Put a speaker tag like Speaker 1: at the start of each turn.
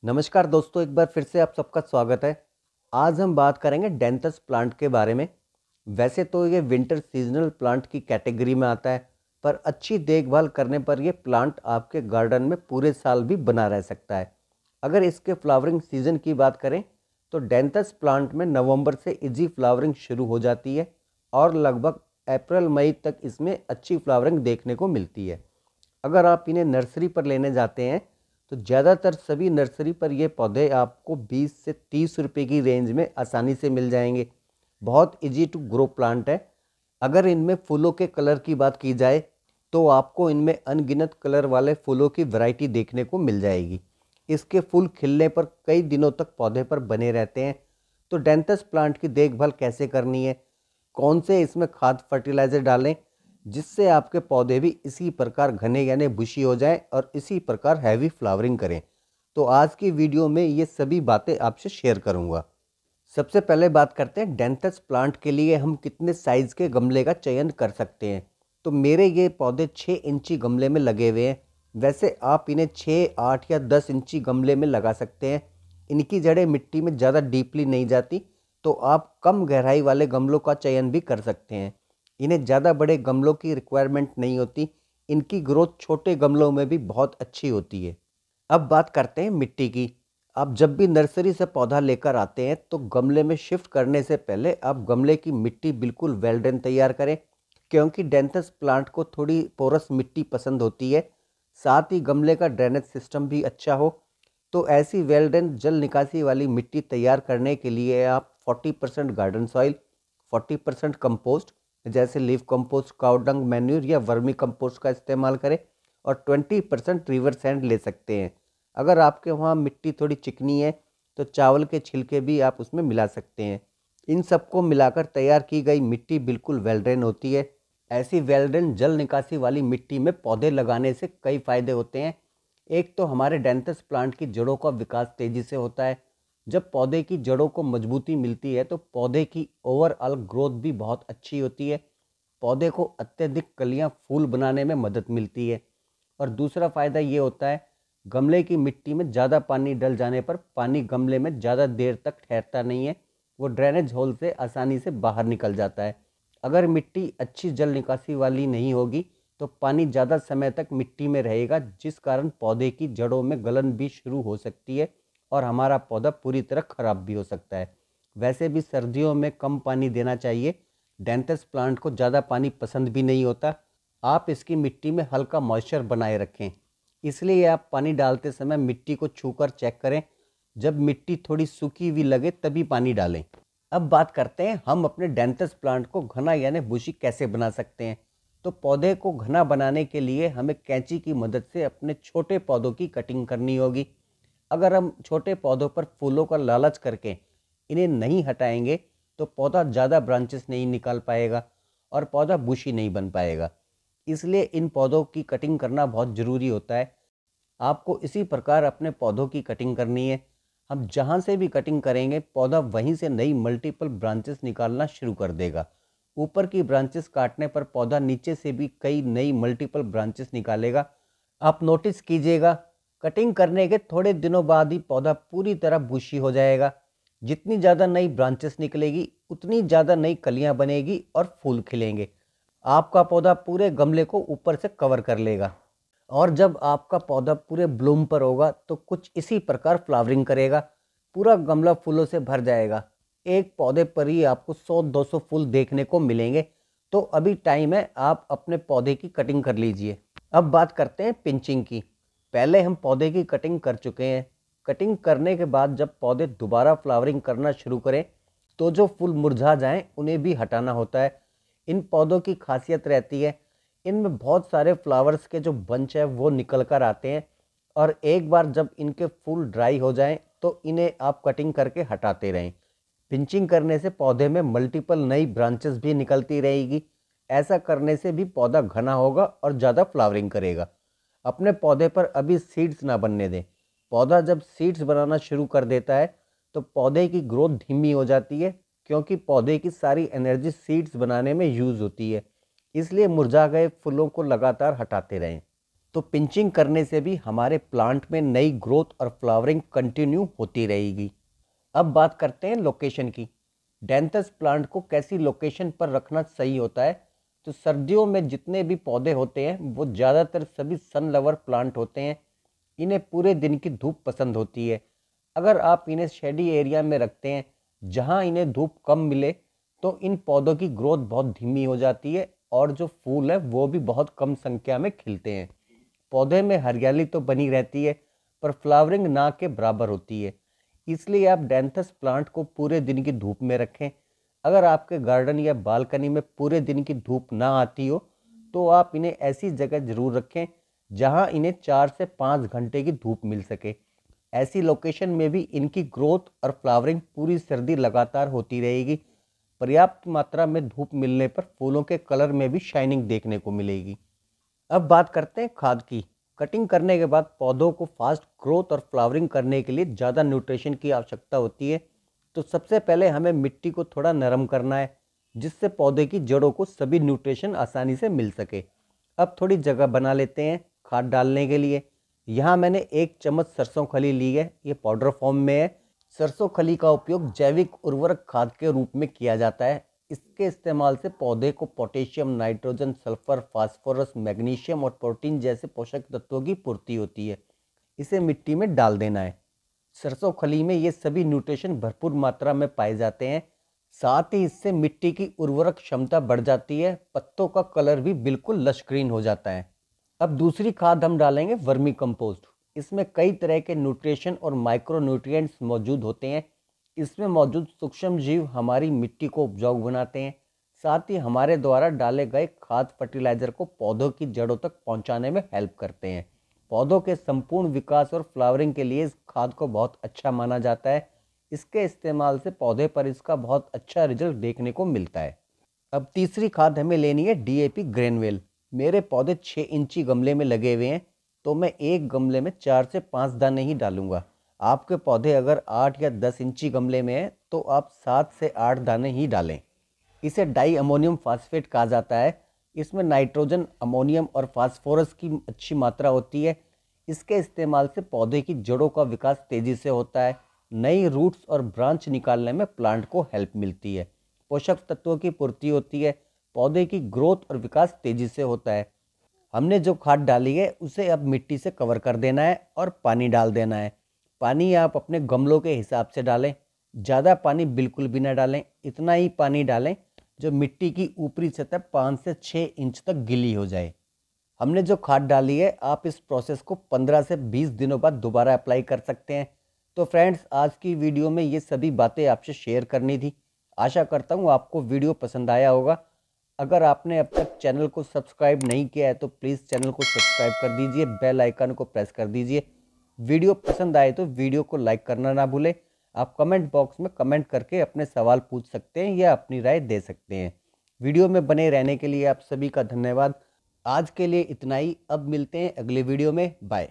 Speaker 1: नमस्कार दोस्तों, एक बार फिर से आप सबका स्वागत है। आज हम बात करेंगे डेंथस प्लांट के बारे में। वैसे तो ये विंटर सीजनल प्लांट की कैटेगरी में आता है, पर अच्छी देखभाल करने पर यह प्लांट आपके गार्डन में पूरे साल भी बना रह सकता है। अगर इसके फ्लावरिंग सीजन की बात करें तो डेंथस प्लांट में नवंबर से इजी फ्लावरिंग शुरू हो जाती है और लगभग अप्रैल मई तक इसमें अच्छी फ्लावरिंग देखने को मिलती है। अगर आप इन्हें नर्सरी पर लेने जाते हैं तो ज़्यादातर सभी नर्सरी पर ये पौधे आपको 20 से 30 रुपए की रेंज में आसानी से मिल जाएंगे। बहुत इजी टू ग्रो प्लांट है। अगर इनमें फूलों के कलर की बात की जाए तो आपको इनमें अनगिनत कलर वाले फूलों की वैरायटी देखने को मिल जाएगी। इसके फूल खिलने पर कई दिनों तक पौधे पर बने रहते हैं। तो डेंथस प्लांट की देखभाल कैसे करनी है, कौन से इसमें खाद फर्टिलाइज़र डालें जिससे आपके पौधे भी इसी प्रकार घने यानी बुशी हो जाएं और इसी प्रकार हैवी फ्लावरिंग करें, तो आज की वीडियो में ये सभी बातें आपसे शेयर करूंगा। सबसे पहले बात करते हैं डेंथस प्लांट के लिए हम कितने साइज़ के गमले का चयन कर सकते हैं। तो मेरे ये पौधे 6 इंची गमले में लगे हुए हैं। वैसे आप इन्हें 6, 8 या 10 इंची गमले में लगा सकते हैं। इनकी जड़ें मिट्टी में ज़्यादा डीपली नहीं जाती, तो आप कम गहराई वाले गमलों का चयन भी कर सकते हैं। इन्हें ज़्यादा बड़े गमलों की रिक्वायरमेंट नहीं होती। इनकी ग्रोथ छोटे गमलों में भी बहुत अच्छी होती है। अब बात करते हैं मिट्टी की। आप जब भी नर्सरी से पौधा लेकर आते हैं तो गमले में शिफ्ट करने से पहले आप गमले की मिट्टी बिल्कुल वेल ड्रेन तैयार करें, क्योंकि डेंथस प्लांट को थोड़ी पोरस मिट्टी पसंद होती है। साथ ही गमले का ड्रेनेज सिस्टम भी अच्छा हो। तो ऐसी वेल ड्रेन जल निकासी वाली मिट्टी तैयार करने के लिए आप 40% गार्डन सॉइल, 40% कंपोस्ट जैसे leaf compost, cow dung, manure या वर्मी कंपोस्ट का इस्तेमाल करें और 20% रिवर सैंड ले सकते हैं। अगर आपके वहाँ मिट्टी थोड़ी चिकनी है तो चावल के छिलके भी आप उसमें मिला सकते हैं। इन सबको मिलाकर तैयार की गई मिट्टी बिल्कुल वेल ड्रेन होती है। ऐसी वेल ड्रेन जल निकासी वाली मिट्टी में पौधे लगाने से कई फायदे होते हैं। एक तो हमारे डेंथस प्लांट की जड़ों का विकास तेजी से होता है। जब पौधे की जड़ों को मजबूती मिलती है तो पौधे की ओवरऑल ग्रोथ भी बहुत अच्छी होती है। पौधे को अत्यधिक कलियां फूल बनाने में मदद मिलती है। और दूसरा फ़ायदा ये होता है, गमले की मिट्टी में ज़्यादा पानी डल जाने पर पानी गमले में ज़्यादा देर तक ठहरता नहीं है, वो ड्रेनेज होल से आसानी से बाहर निकल जाता है। अगर मिट्टी अच्छी जल निकासी वाली नहीं होगी तो पानी ज़्यादा समय तक मिट्टी में रहेगा, जिस कारण पौधे की जड़ों में गलन भी शुरू हो सकती है और हमारा पौधा पूरी तरह खराब भी हो सकता है। वैसे भी सर्दियों में कम पानी देना चाहिए। डेंथस प्लांट को ज़्यादा पानी पसंद भी नहीं होता। आप इसकी मिट्टी में हल्का मॉइस्चर बनाए रखें, इसलिए आप पानी डालते समय मिट्टी को छूकर चेक करें। जब मिट्टी थोड़ी सूखी हुई लगे तभी पानी डालें। अब बात करते हैं हम अपने डेंथस प्लांट को घना यानी बुशी कैसे बना सकते हैं। तो पौधे को घना बनाने के लिए हमें कैंची की मदद से अपने छोटे पौधों की कटिंग करनी होगी। अगर हम छोटे पौधों पर फूलों का लालच करके इन्हें नहीं हटाएंगे तो पौधा ज़्यादा ब्रांचेस नहीं निकाल पाएगा और पौधा बुशी नहीं बन पाएगा। इसलिए इन पौधों की कटिंग करना बहुत ज़रूरी होता है। आपको इसी प्रकार अपने पौधों की कटिंग करनी है। हम जहाँ से भी कटिंग करेंगे पौधा वहीं से नई मल्टीपल ब्रांचेस निकालना शुरू कर देगा। ऊपर की ब्रांचेस काटने पर पौधा नीचे से भी कई नई मल्टीपल ब्रांचेस निकालेगा। आप नोटिस कीजिएगा, कटिंग करने के थोड़े दिनों बाद ही पौधा पूरी तरह बुशी हो जाएगा। जितनी ज़्यादा नई ब्रांचेस निकलेगी उतनी ज़्यादा नई कलियां बनेगी और फूल खिलेंगे। आपका पौधा पूरे गमले को ऊपर से कवर कर लेगा और जब आपका पौधा पूरे ब्लूम पर होगा तो कुछ इसी प्रकार फ्लावरिंग करेगा। पूरा गमला फूलों से भर जाएगा। एक पौधे पर ही आपको 100-200 फूल देखने को मिलेंगे। तो अभी टाइम है, आप अपने पौधे की कटिंग कर लीजिए। अब बात करते हैं पिंचिंग की। पहले हम पौधे की कटिंग कर चुके हैं। कटिंग करने के बाद जब पौधे दोबारा फ्लावरिंग करना शुरू करें तो जो फूल मुरझा जाएं उन्हें भी हटाना होता है। इन पौधों की खासियत रहती है, इनमें बहुत सारे फ्लावर्स के जो बंच है वो निकल कर आते हैं और एक बार जब इनके फूल ड्राई हो जाएं तो इन्हें आप कटिंग करके हटाते रहें। पिंचिंग करने से पौधे में मल्टीपल नई ब्रांचेस भी निकलती रहेगी। ऐसा करने से भी पौधा घना होगा और ज़्यादा फ्लावरिंग करेगा। अपने पौधे पर अभी सीड्स ना बनने दें। पौधा जब सीड्स बनाना शुरू कर देता है तो पौधे की ग्रोथ धीमी हो जाती है, क्योंकि पौधे की सारी एनर्जी सीड्स बनाने में यूज़ होती है। इसलिए मुरझा गए फूलों को लगातार हटाते रहें। तो पिंचिंग करने से भी हमारे प्लांट में नई ग्रोथ और फ्लावरिंग कंटिन्यू होती रहेगी। अब बात करते हैं लोकेशन की। डेंथस प्लांट को कैसी लोकेशन पर रखना सही होता है। तो सर्दियों में जितने भी पौधे होते हैं वो ज़्यादातर सभी सन लवर प्लांट होते हैं। इन्हें पूरे दिन की धूप पसंद होती है। अगर आप इन्हें शेडी एरिया में रखते हैं जहां इन्हें धूप कम मिले तो इन पौधों की ग्रोथ बहुत धीमी हो जाती है और जो फूल है वो भी बहुत कम संख्या में खिलते हैं। पौधे में हरियाली तो बनी रहती है पर फ्लावरिंग ना के बराबर होती है। इसलिए आप डेंथस प्लांट को पूरे दिन की धूप में रखें। अगर आपके गार्डन या बालकनी में पूरे दिन की धूप ना आती हो तो आप इन्हें ऐसी जगह जरूर रखें जहां इन्हें 4 से 5 घंटे की धूप मिल सके। ऐसी लोकेशन में भी इनकी ग्रोथ और फ्लावरिंग पूरी सर्दी लगातार होती रहेगी। पर्याप्त मात्रा में धूप मिलने पर फूलों के कलर में भी शाइनिंग देखने को मिलेगी। अब बात करते हैं खाद की। कटिंग करने के बाद पौधों को फास्ट ग्रोथ और फ्लावरिंग करने के लिए ज़्यादा न्यूट्रिशन की आवश्यकता होती है। तो सबसे पहले हमें मिट्टी को थोड़ा नरम करना है जिससे पौधे की जड़ों को सभी न्यूट्रिशन आसानी से मिल सके। अब थोड़ी जगह बना लेते हैं खाद डालने के लिए। यहाँ मैंने 1 चम्मच सरसों खली ली है, ये पाउडर फॉर्म में है। सरसों खली का उपयोग जैविक उर्वरक खाद के रूप में किया जाता है। इसके इस्तेमाल से पौधे को potassium, nitrogen, sulphur, phosphorus, magnesium और प्रोटीन जैसे पोषक तत्वों की पूर्ति होती है। इसे मिट्टी में डाल देना है। सरसों खली में ये सभी न्यूट्रिशन भरपूर मात्रा में पाए जाते हैं। साथ ही इससे मिट्टी की उर्वरक क्षमता बढ़ जाती है, पत्तों का कलर भी बिल्कुल लश ग्रीन हो जाता है। अब दूसरी खाद हम डालेंगे वर्मी कंपोस्ट। इसमें कई तरह के न्यूट्रिशन और माइक्रो न्यूट्रिएंट्स मौजूद होते हैं। इसमें मौजूद सूक्ष्म जीव हमारी मिट्टी को उपजाऊ बनाते हैं। साथ ही हमारे द्वारा डाले गए खाद फर्टिलाइजर को पौधों की जड़ों तक पहुंचाने में हेल्प करते हैं। पौधों के संपूर्ण विकास और फ्लावरिंग के लिए इस खाद को बहुत अच्छा माना जाता है। इसके इस्तेमाल से पौधे पर इसका बहुत अच्छा रिजल्ट देखने को मिलता है। अब तीसरी खाद हमें लेनी है डीएपी ग्रेनुअल। मेरे पौधे 6 इंची गमले में लगे हुए हैं तो मैं एक गमले में 4 से 5 दाने ही डालूंगा। आपके पौधे अगर 8 या 10 इंची गमले में हैं तो आप 7 से 8 दाने ही डालें। इसे डाई अमोनियम फास्फेट कहा जाता है। इसमें नाइट्रोजन, अमोनियम और फास्फोरस की अच्छी मात्रा होती है। इसके इस्तेमाल से पौधे की जड़ों का विकास तेजी से होता है। नई रूट्स और ब्रांच निकालने में प्लांट को हेल्प मिलती है। पोषक तत्वों की पूर्ति होती है। पौधे की ग्रोथ और विकास तेजी से होता है। हमने जो खाद डाली है उसे अब मिट्टी से कवर कर देना है और पानी डाल देना है। पानी आप अपने गमलों के हिसाब से डालें। ज़्यादा पानी बिल्कुल भी ना डालें, इतना ही पानी डालें जो मिट्टी की ऊपरी सतह 5 से 6 इंच तक गीली हो जाए। हमने जो खाद डाली है आप इस प्रोसेस को 15 से 20 दिनों बाद दोबारा अप्लाई कर सकते हैं। तो फ्रेंड्स, आज की वीडियो में ये सभी बातें आपसे शेयर करनी थी। आशा करता हूँ आपको वीडियो पसंद आया होगा। अगर आपने अब तक चैनल को सब्सक्राइब नहीं किया है तो प्लीज़ चैनल को सब्सक्राइब कर दीजिए, बेल आइकन को प्रेस कर दीजिए। वीडियो पसंद आए तो वीडियो को लाइक करना ना भूलें। आप कमेंट बॉक्स में कमेंट करके अपने सवाल पूछ सकते हैं या अपनी राय दे सकते हैं। वीडियो में बने रहने के लिए आप सभी का धन्यवाद। आज के लिए इतना ही। अब मिलते हैं अगले वीडियो में। बाय।